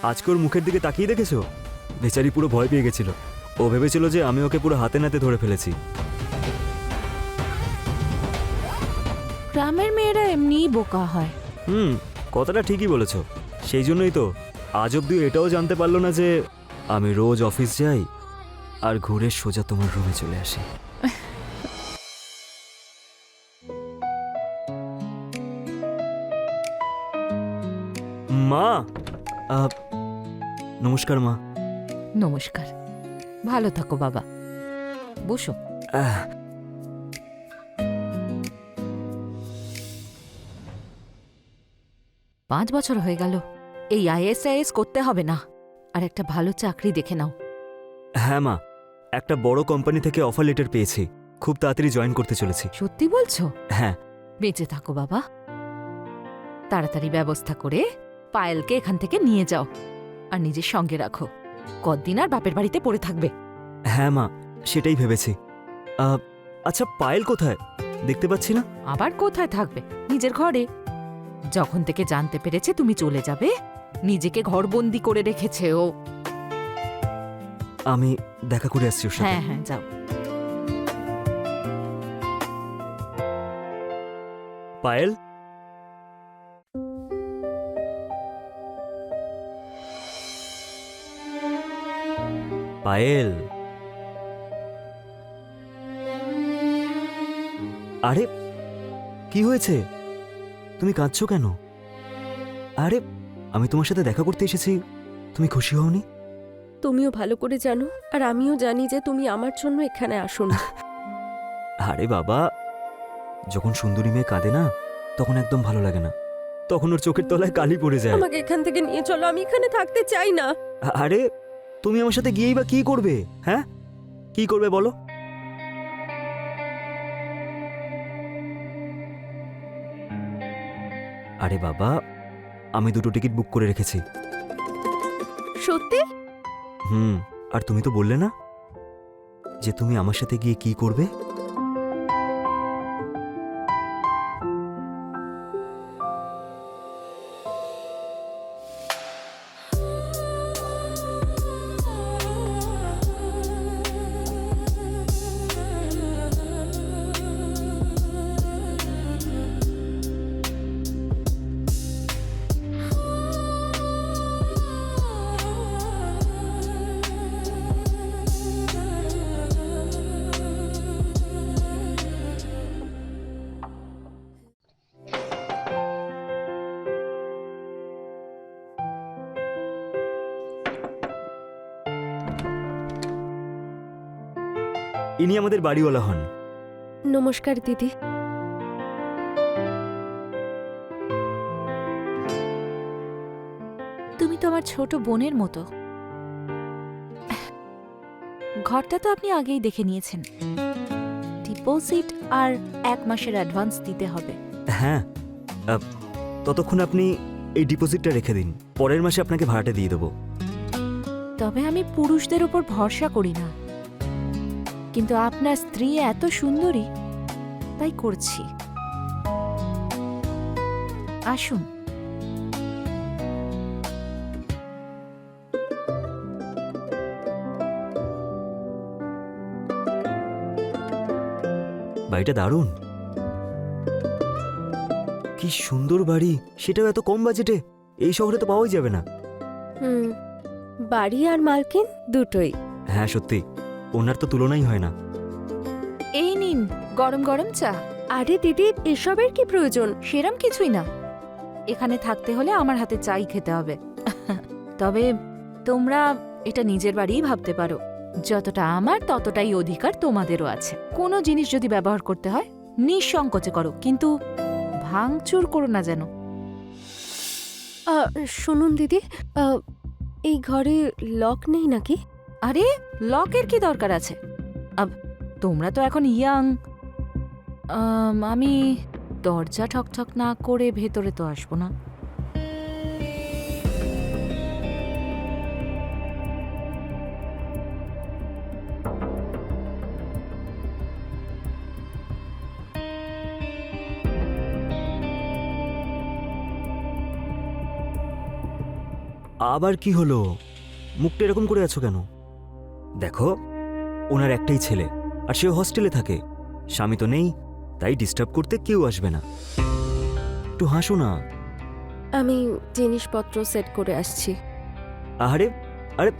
আজকে ওর মুখের দিকে তাকিয়ে দেখেছো? বেচারি পুরো ভয় পেয়ে গেছিল। ও ভেবেছিল যে আমি ওকে পুরো হাতে নাতে ধরে ফেলেছি। গ্রামের মেয়েরা এমনিই বোকা হয়। কথাটা ঠিকই বলেছো। সেই জন্যই তো আজ অব্দি এটাও জানতে পারলো না যে আমি রোজ অফিস যাই আর ঘুরে সোজা তোমার রুমে চলে আসি। মা, নমস্কার মা। নমস্কার, ভালো থাকো বাবা, বসো। আহ, 5 বছর হয়ে গেল, এই IAS করতে হবে না, আর একটা ভালো চাকরি দেখে নাও। হ্যাঁ মা, একটা বড় কোম্পানি থেকে অফার লেটার পেয়েছি, খুব তাড়াতাড়ি জয়েন করতে চলেছি। সত্যি বলছো? হ্যাঁ। বেঁচে থাকো বাবা, তাড়াতাড়ি ব্যবস্থা করে পায়েলকে এখান থেকে নিয়ে যাও আর নিজের সঙ্গে রাখো। কতদিন আর বাপের বাড়িতে পড়ে থাকবে? হ্যাঁ মা, সেটাই ভেবেছি। আচ্ছা, পায়েল কোথায়? দেখতে পাচ্ছি না। আবার কোথায় থাকবে? নিজের ঘরে। যখন থেকে জানতে পেরেছে তুমি চলে যাবে, নিজেকে ঘরবন্দি করে রেখেছে ও। আমি দেখা করে আসছি ওর সাথে। হ্যাঁ হ্যাঁ, যাও। পায়েল, পায়েল, আরে কি হয়েছে? তুমি কাঁদছো কেন? আরে আমি তোমার সাথে দেখা করতে এসেছি, তুমি খুশি হওনি? তুমিও ভালো করে জানো, আর আমিও জানি যে তুমি আমার জন্য এখানে আসো না। আরে বাবা, যখন সুন্দরী মেয়ে কাঁদে না, তখন একদম ভালো লাগে না, তখন ওর চোখের তলায় কালি পড়ে যায়। আমাকে এখান থেকে নিয়ে চলো, আমি এখানে থাকতে চাই না। আরে তুমি আমার সাথে গিয়েই বা কি করবে? হ্যাঁ, কি করবে বলো? আরে বাবা, আমি 2টো টিকিট বুক করে রেখেছি। সত্যি? আর তুমি তো বললে না যে তুমি আমার সাথে গিয়ে কি করবে? ইনি আমাদের বাড়িওয়ালা হন। নমস্কার দিদি। তুমি তো আমার ছোট বোনের মতো। ঘরটা তো আপনি আগেই দেখে নিয়েছেন। ডিপোজিট আর 1 মাসের অ্যাডভান্স দিতে হবে। হ্যাঁ, ততক্ষণ আপনি এই ডিপোজিটটা রেখে দিন, পরের মাসে আপনাকে ভাড়াটা দিয়ে দেবো। তবে আমি পুরুষদের উপর ভরসা করি না, কিন্তু আপনার স্ত্রী এত সুন্দরী, তাই করছি। আসুন। বাড়িটা দারুণ, কি সুন্দর বাড়ি, সেটাও এত কম বাজেটে। এই শহরে তো পাওয়াই যাবে না। বাড়ি আর মালকিন দুটোই। হ্যাঁ সত্যি, ওনার তো তুলনাই হয় না। এই নিন গরম গরম চা। আরে দিদি, এসবের কি প্রয়োজন? সেরম কিছুই না, এখানে থাকতে হলে আমার হাতে চাই খেতে হবে। তবে তোমরা এটা নিজের বাড়িই ভাবতে পারো, যতটা আমার ততটাই অধিকার তোমাদেরও আছে। কোনো জিনিস যদি ব্যবহার করতে হয় নিঃসংকোচে করো, কিন্তু ভাঙচুর করো না যেন। শুনুন দিদি, এই ঘরে লক নেই নাকি? আরে লকের কি দরকার আছে? তোমরা তো এখন ইয়াং। আমি দরজা ঠকঠক না করে ভেতরে তো আসবো না। আবার কি হলো? মুখটা এরকম করে আছো কেন? দেখো, ওনার একটাই ছেলে, আর সে হস্টেলে থাকে। স্বামী তো নেই, তাই ডিস্টার্ব করতে কেউ আসবে না। একটু হাসো না। আমি জিনিসপত্র সেট করে আসছি। আরে আরে,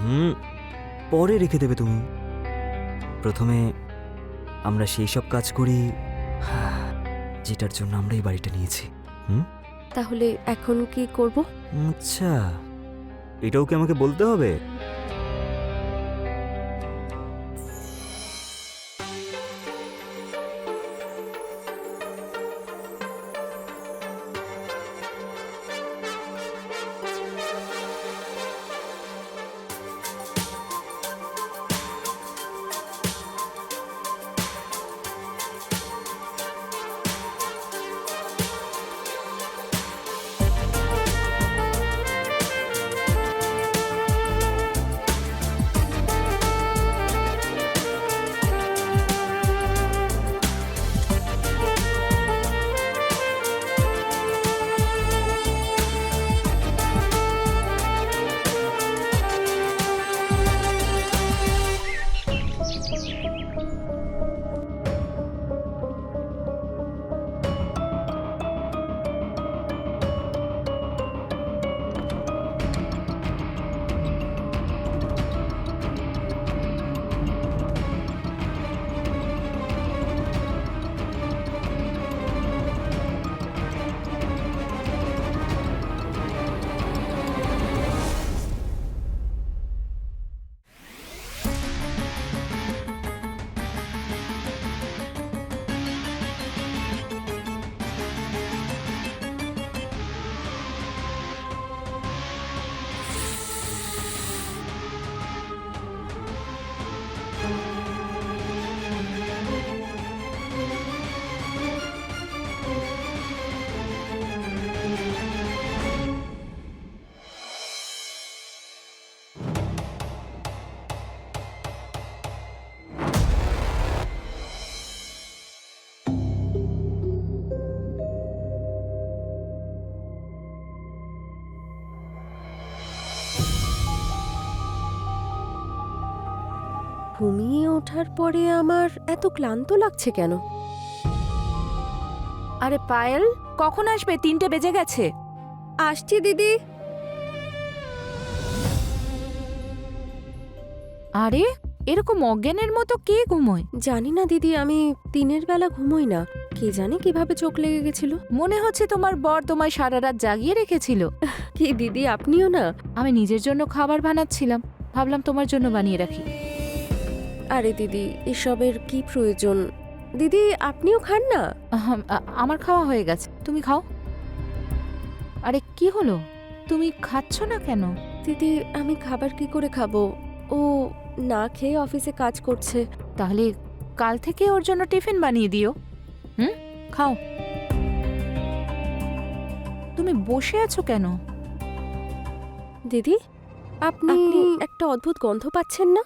হুম, পরে রেখে দেবে তুমি। প্রথমে আমরা সেই সব কাজ করি যেটার জন্য আমরা এই বাড়িটা নিয়েছি। তাহলে এখন কি করব? আচ্ছা, এটাও কি আমাকে বলতে হবে? ঘুমিয়ে ওঠার পরে আমার এত ক্লান্ত লাগছে কেন? আরে পায়েল, কখন আসবে? 3টে বেজে গেছে। আসছি দিদি। আরে এরকম অজ্ঞানের মতো কে ঘুমোয়? জানি না দিদি, আমি দিনের বেলা ঘুমোই না। কে জানে কিভাবে চোখ লেগে গেছিল। মনে হচ্ছে তোমার বর তোমায় সারা রাত জাগিয়ে রেখেছিল। কি দিদি, আপনিও না? আমি নিজের জন্য খাবার বানাচ্ছিলাম, ভাবলাম তোমার জন্য বানিয়ে রাখি। আরে দিদি, এসবের কি প্রয়োজন? দিদি আপনিও খান না? আমার খাওয়া হয়ে গেছে, তুমি খাও। আরে কি হলো, তুমি খাচ্ছ না কেন? দিদি আমি খাবার কি করে খাবো? ও না খেয়ে অফিসে কাজ করছে। তাহলে কাল থেকে ওর জন্য টিফিন বানিয়ে দিও। খাও। তুমি বসে আছো কেন? দিদি আপনি একটা অদ্ভুত গন্ধ পাচ্ছেন না?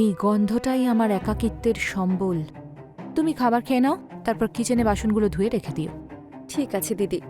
এই গন্ধটাই আমার একাকিত্বের সম্বল। তুমি খাবার খেয়ে নাও, তারপর কিচেনে বাসনগুলো ধুয়ে রেখে দিও। ঠিক আছে দিদি।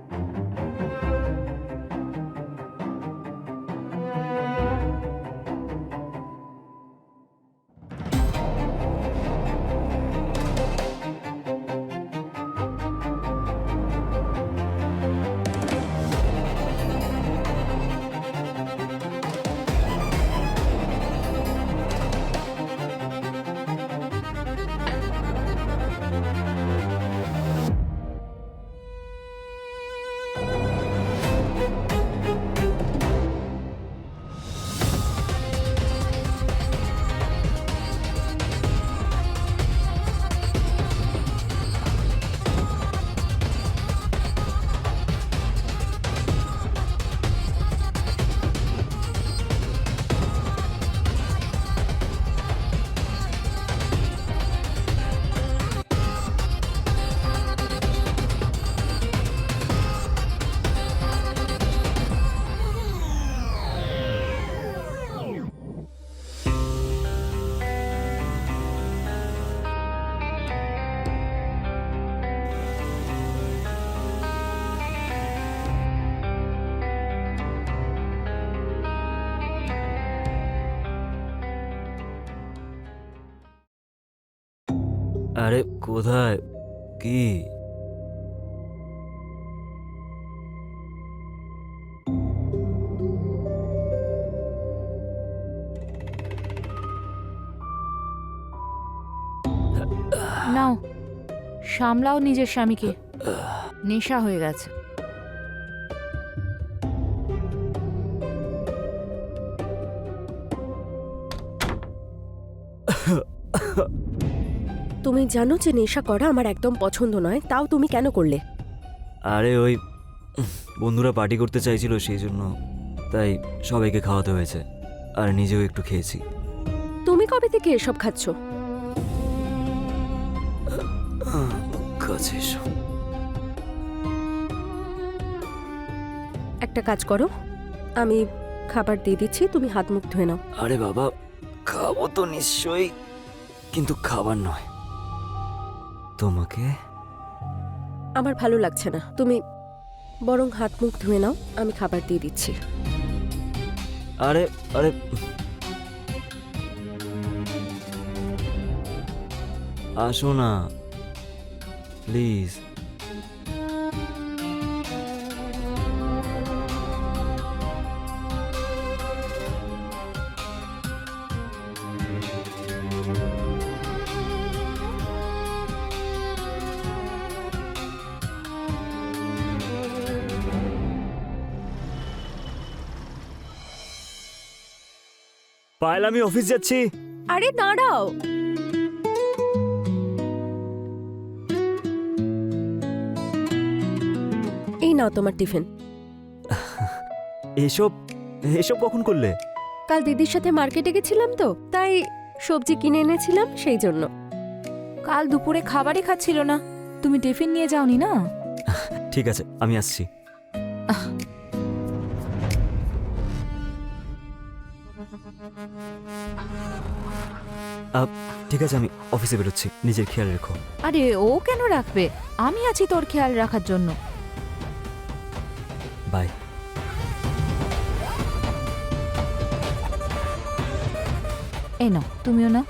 আরে কোথায়? কি? নাও, সামলাও নিজের স্বামীকে। নেশা হয়ে গেছে। তুমি জানো যে নেশা করা আমার একদম পছন্দ নয়, তাও তুমি কেন করলে? আরে ওই বন্ধুরা পার্টি করতে চাইছিল, সেই জন্য তাই সবাইকে খাওয়াতে হয়েছে, আর নিজেও একটু খেয়েছি। তুমি কবে থেকে এসব খাচ্ছ? কাছে এসো। একটা কাজ করো, আমি খাবার দিয়ে দিচ্ছি, তুমি হাত মুখ ধুয়ে নাও। আরে বাবা, খাবো তো নিশ্চয়ই, কিন্তু খাবার নয়, তোমাকে। আমার ভালো লাগছে না, তুমি বরং হাত মুখ ধুয়ে নাও, আমি খাবার দিয়ে দিচ্ছি। আরে আরে আসো না প্লিজ। পায়েল, আমি অফিস যাচ্ছি। আরে দাঁড়াও, এই নাও তোমার টিফিন। এসব এসব কখন করলে? কাল দিদির সাথে মার্কেটে গেছিলাম তো, তাই সবজি কিনে এনেছিলাম, সেই জন্য। কাল দুপুরে খাবারই খাচ্ছিল না, তুমি টিফিন নিয়ে যাওনি না? ঠিক আছে, আমি আসছি। ঠিক আছে, আমি অফিসে বেরোচ্ছি, নিজের খেয়াল রেখো। আরে ও কেন রাখবে, আমি আছি তোর খেয়াল রাখার জন্য। বাই। এই নাও, তুমিও না।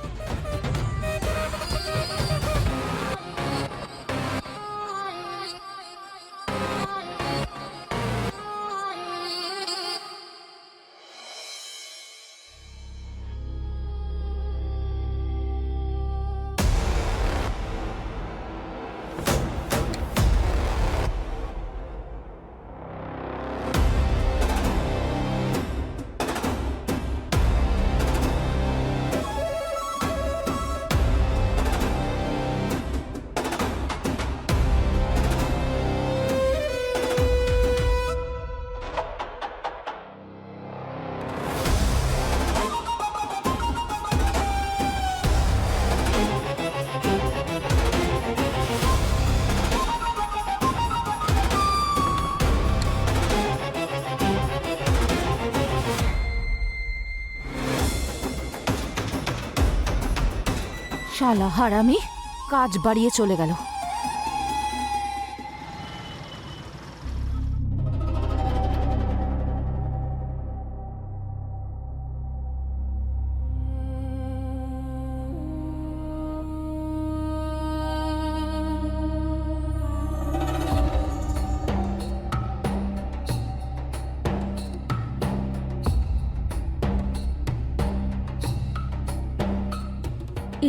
শালা হারামি, কাজ বাড়িয়ে চলে গেল।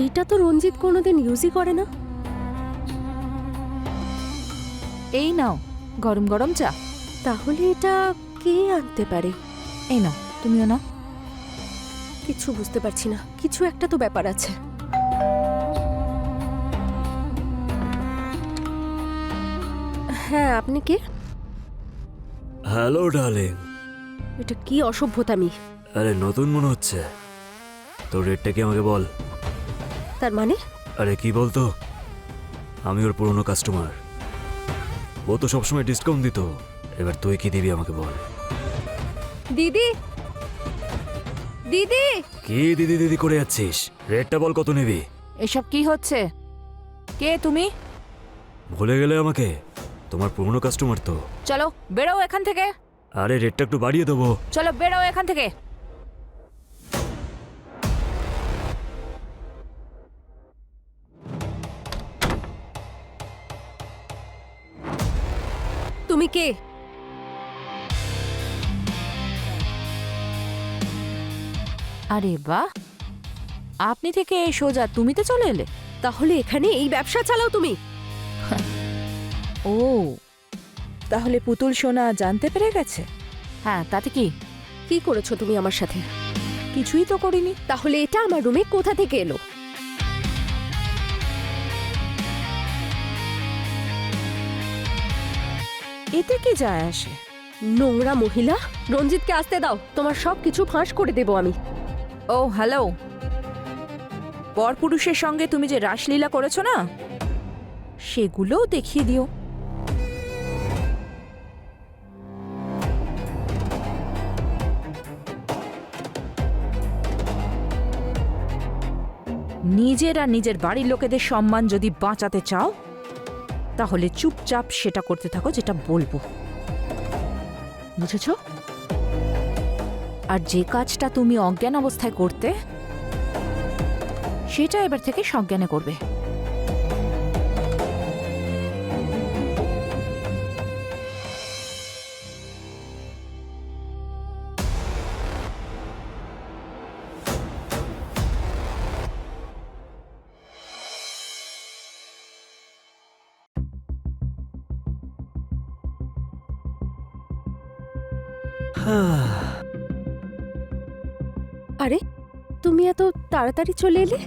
এইটা তো রঞ্জিত কোনোদিন ইউজই করে না। এই নাও গরম গরম চা। তাহলে এটা কে আনতে পারে? এই নাও, তুমিও না। কিছু বুঝতে পারছি না, কিছু একটা তো ব্যাপার আছে। হ্যাঁ, আপনি কে? Hello darling. এটা কি অসভ্যতামি! আরে নতুন মনে হচ্ছে, তোর রেটটা কি আমাকে বল। তার মানে? আরে কি বলতো, আমি ওর পুরনো কাস্টমার, ও তো সবসময় ডিসকাউন্ট দিত, এবার তুই কি দিবি আমাকে বল। দিদি, দিদি! কি দিদি দিদি করে যাচ্ছিস, রেটটা বল, কত নিবি? এসব কি হচ্ছে? কে তুমি? ভুলে গেলে আমাকে? তোমার পুরনো কাস্টমার তো। চলো বেরো এখান থেকে। আরে রেটটা একটু বাড়িয়ে দেবো। চলো বেরো এখান থেকে। তুমি কে? আরে বাহ, আপনি থেকে সোজা তুমিতে চলে এলে? তাহলে এখানে এই ব্যবসা চালাও তুমি? ও, তাহলে পুতুল সোনা জানতে পেরে গেছে? হ্যাঁ, তাতে কি? কি করেছো তুমি আমার সাথে? কিছুই তো করিনি। তাহলে এটা আমার রুমে কোথা থেকে এলো? এতে কি যায় আসে? নোংরা মহিলা! রঞ্জিতকে আসতে দাও, তোমার সব কিছু ফাঁস করে দেবো আমি। ও হ্যালো, পরপুরুষের সঙ্গে তুমি যে রাসলীলা করেছো না, সেগুলোও দেখিয়ে দিও। নিজের আর নিজের বাড়ির লোকেদের সম্মান যদি বাঁচাতে চাও, তাহলে চুপচাপ সেটা করতে থাকো যেটা বলবো, বুঝেছো? আর যে কাজটা তুমি অজ্ঞান অবস্থায় করতে, সেটা এবার থেকে সজ্ঞানে করবে। আরে, তুমি এত তাড়াতাড়ি চলে এলে?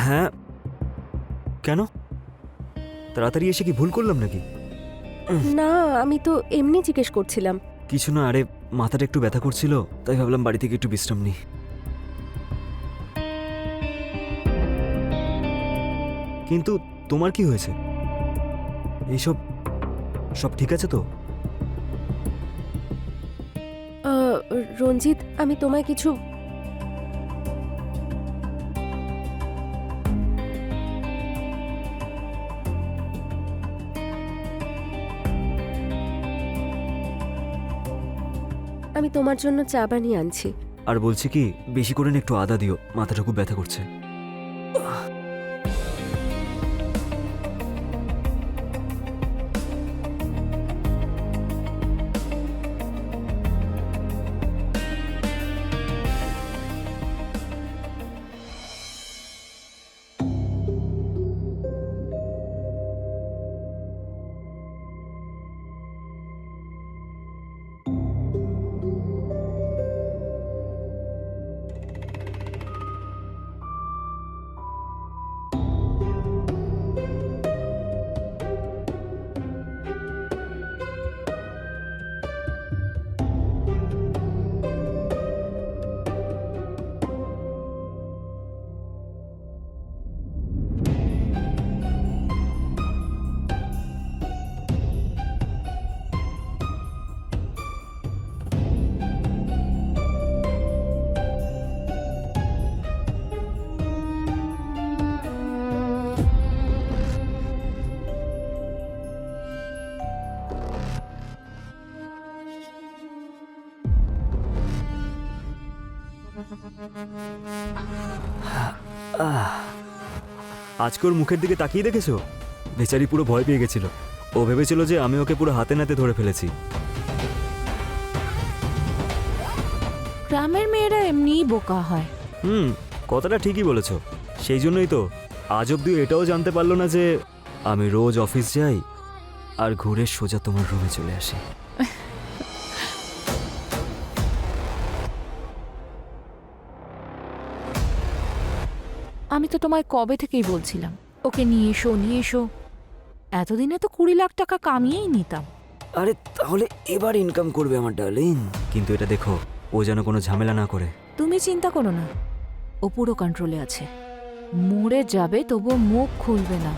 হ্যাঁ, কেন? তাড়াতাড়ি এসে কি ভুল করলাম নাকি? না, আমি তো এমনি জিজ্ঞেস করছিলাম। কিছু না, আরে মাথাটা একটু ব্যথা করছিল, তাই ভাবলাম বাড়ি থেকে একটু বিশ্রাম নিই। কিন্তু তোমার কি হয়েছে? এইসব সব ঠিক আছে তো? রঞ্জিত, আমি তোমায় কিছু আমি তোমার জন্য চা বানিয়ে আনছি। আর বলছি কি, বেশি করে না একটু আদা দিও, মাথাটা খুব ব্যথা করছে। আজকে ওর মুখের দিকে তাকিয়ে দেখেছো? বেচারি পুরো ভয় পেয়ে গেছিল। ও ভেবেছিল যে আমি ওকে পুরো হাতে নাতে ধরে ফেলেছি। গ্রামের মেয়েরা এমনিই বোকা হয়। কথাটা ঠিকই বলেছো। সেই জন্যই তো আজ অব্দি এটাও জানতে পারলো না যে আমি রোজ অফিস যাই আর ঘুরে সোজা তোমার রুমে চলে আসি। আমি তো তোমায় কবে থেকেই বলছিলাম ওকে নিয়ে এসো, নিয়ে এসো। এতদিনে তো 20 লাখ টাকা কামিয়েই নিতাম। আরে তাহলে এবার ইনকাম করবে আমার ডার্লিং। কিন্তু এটা দেখো, ও যেন কোনো ঝামেলা না করে। তুমি চিন্তা করো না, ও পুরো কন্ট্রোলে আছে। মরে যাবে তবুও মুখ খুলবে না।